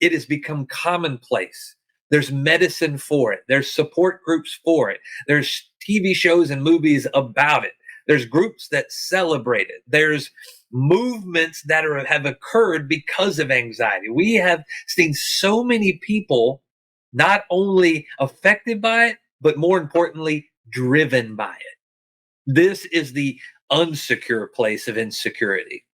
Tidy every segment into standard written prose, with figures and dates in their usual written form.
It has become commonplace. There's medicine for it. There's support groups for it. There's TV shows and movies about it. There's groups that celebrate it. There's movements that have occurred because of anxiety. We have seen so many people not only affected by it, but more importantly, driven by it. This is the unsecure place of insecurity.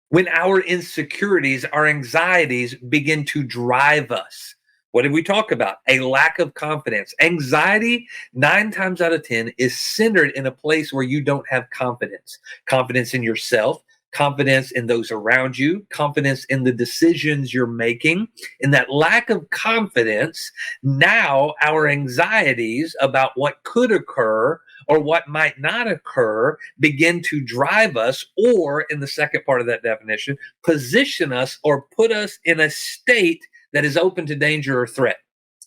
When our insecurities, our anxieties begin to drive us. What did we talk about? A lack of confidence. Anxiety, 9 times out of 10, is centered in a place where you don't have confidence. Confidence in yourself, confidence in those around you, confidence in the decisions you're making. In that lack of confidence, now our anxieties about what could occur or what might not occur begin to drive us, or in the second part of that definition, position us or put us in a state that is open to danger or threat,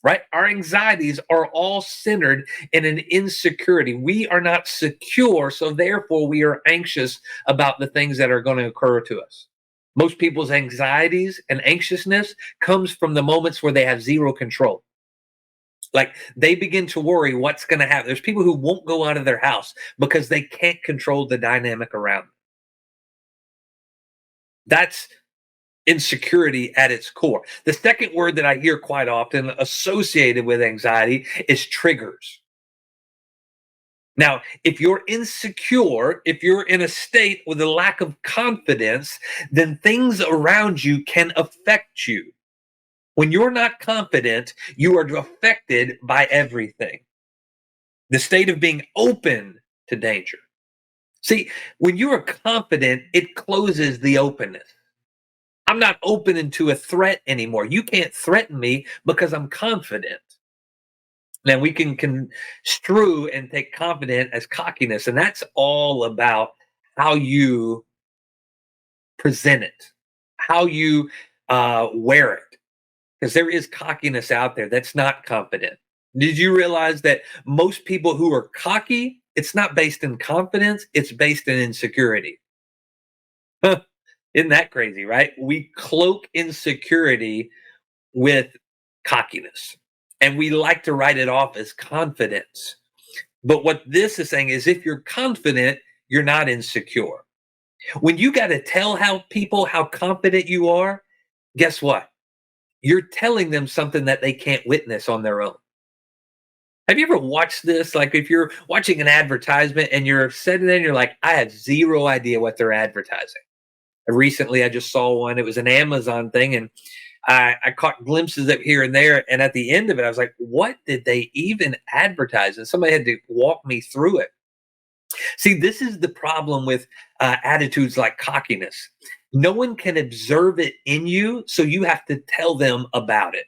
right? Our anxieties are all centered in an insecurity. We are not secure, so therefore we are anxious about the things that are going to occur to us. Most people's anxieties and anxiousness comes from the moments where they have zero control. Like they begin to worry what's going to happen. There's people who won't go out of their house because they can't control the dynamic around them. That's insecurity at its core. The second word that I hear quite often associated with anxiety is triggers. Now, if you're insecure, if you're in a state with a lack of confidence, then things around you can affect you. When you're not confident, you are affected by everything. The state of being open to danger. See, when you are confident, it closes the openness. I'm not open to a threat anymore. You can't threaten me because I'm confident. Now we can construe and take confident as cockiness, and that's all about how you present it, how you wear it. Because there is cockiness out there that's not confident. Did you realize that most people who are cocky, it's not based in confidence, it's based in insecurity? Isn't that crazy, right? We cloak insecurity with cockiness, and we like to write it off as confidence. But what this is saying is if you're confident, you're not insecure. When you got to tell people how confident you are, guess what? You're telling them something that they can't witness on their own. Have you ever watched this? Like if you're watching an advertisement and you're sitting there and you're like, I have zero idea what they're advertising. Recently, I just saw one. It was an Amazon thing, and I caught glimpses of here and there. And at the end of it, I was like, what did they even advertise? And somebody had to walk me through it. See, this is the problem with attitudes like cockiness. No one can observe it in you, so you have to tell them about it.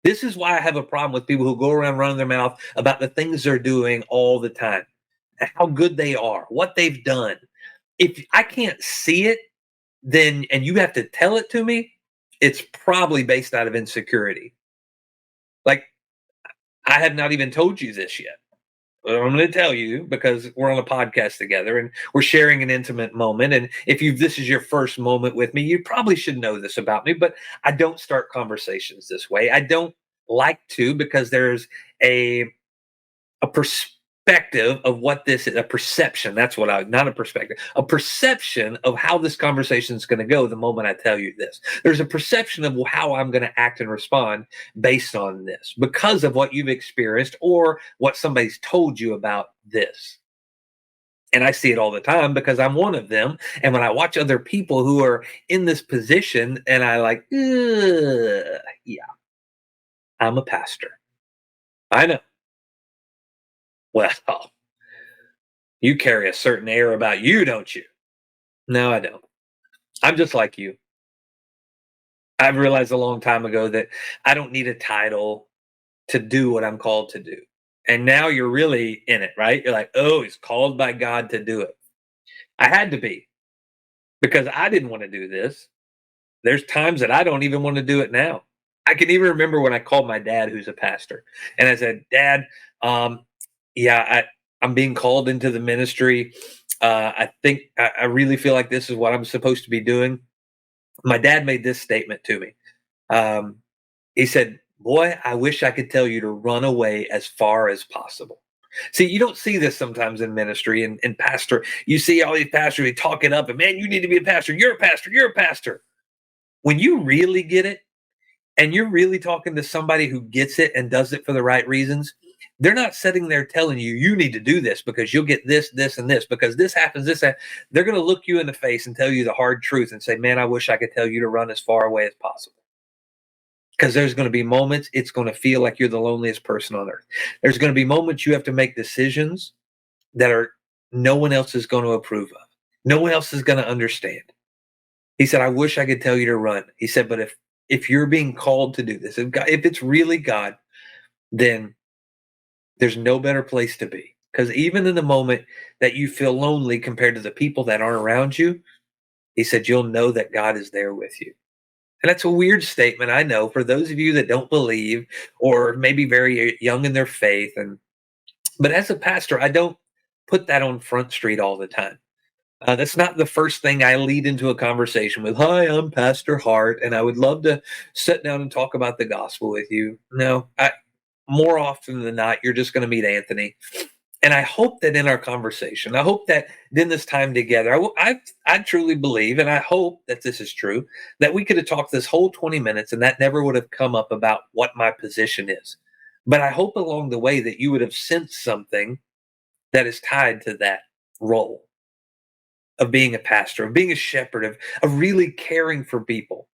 This is why I have a problem with people who go around running their mouth about the things they're doing all the time, how good they are, what they've done. If I can't see it, then and you have to tell it to me, it's probably based out of insecurity. Like, I have not even told you this yet. But I'm going to tell you because we're on a podcast together and we're sharing an intimate moment. And if this is your first moment with me, you probably should know this about me, but I don't start conversations this way. I don't like to because there's a perspective of what this is, a perception. That's what not a perspective, a perception of how this conversation is going to go the moment I tell you this. There's a perception of how I'm going to act and respond based on this because of what you've experienced or what somebody's told you about this. And I see it all the time because I'm one of them. And when I watch other people who are in this position and I like, yeah, I'm a pastor. I know. Well, you carry a certain air about you, don't you? No, I don't. I'm just like you. I've realized a long time ago that I don't need a title to do what I'm called to do. And now you're really in it, right? You're like, oh, he's called by God to do it. I had to be because I didn't want to do this. There's times that I don't even want to do it now. I can even remember when I called my dad, who's a pastor, and I said, Dad, yeah, I'm being called into the ministry. I think I really feel like this is what I'm supposed to be doing. My dad made this statement to me. Um, he said, "Boy, I wish I could tell you to run away as far as possible." See, you don't see this sometimes in ministry and pastor. You see all these pastors, they talk it up, and man, you need to be a pastor. You're a pastor. You're a pastor. When you really get it, and you're really talking to somebody who gets it and does it for the right reasons, they're not sitting there telling you, you need to do this because you'll get this, this, and this, because this happens, this, that. They're going to look you in the face and tell you the hard truth and say, man, I wish I could tell you to run as far away as possible. Because there's going to be moments it's going to feel like you're the loneliest person on earth. There's going to be moments you have to make decisions that are no one else is going to approve of. No one else is going to understand. He said, I wish I could tell you to run. He said, but if you're being called to do this, if it's really God, then there's no better place to be. Because even in the moment that you feel lonely compared to the people that aren't around you, he said, you'll know that God is there with you. And that's a weird statement, I know, for those of you that don't believe or maybe very young in their faith. But as a pastor, I don't put that on Front Street all the time. That's not the first thing I lead into a conversation with. Hi, I'm Pastor Hart, and I would love to sit down and talk about the gospel with you. No, more often than not, you're just going to meet Anthony. And I hope that in our conversation, I hope that in this time together, I truly believe, and I hope that this is true, that we could have talked this whole 20 minutes and that never would have come up about what my position is. But I hope along the way that you would have sensed something that is tied to that role of being a pastor, of being a shepherd, of really caring for people.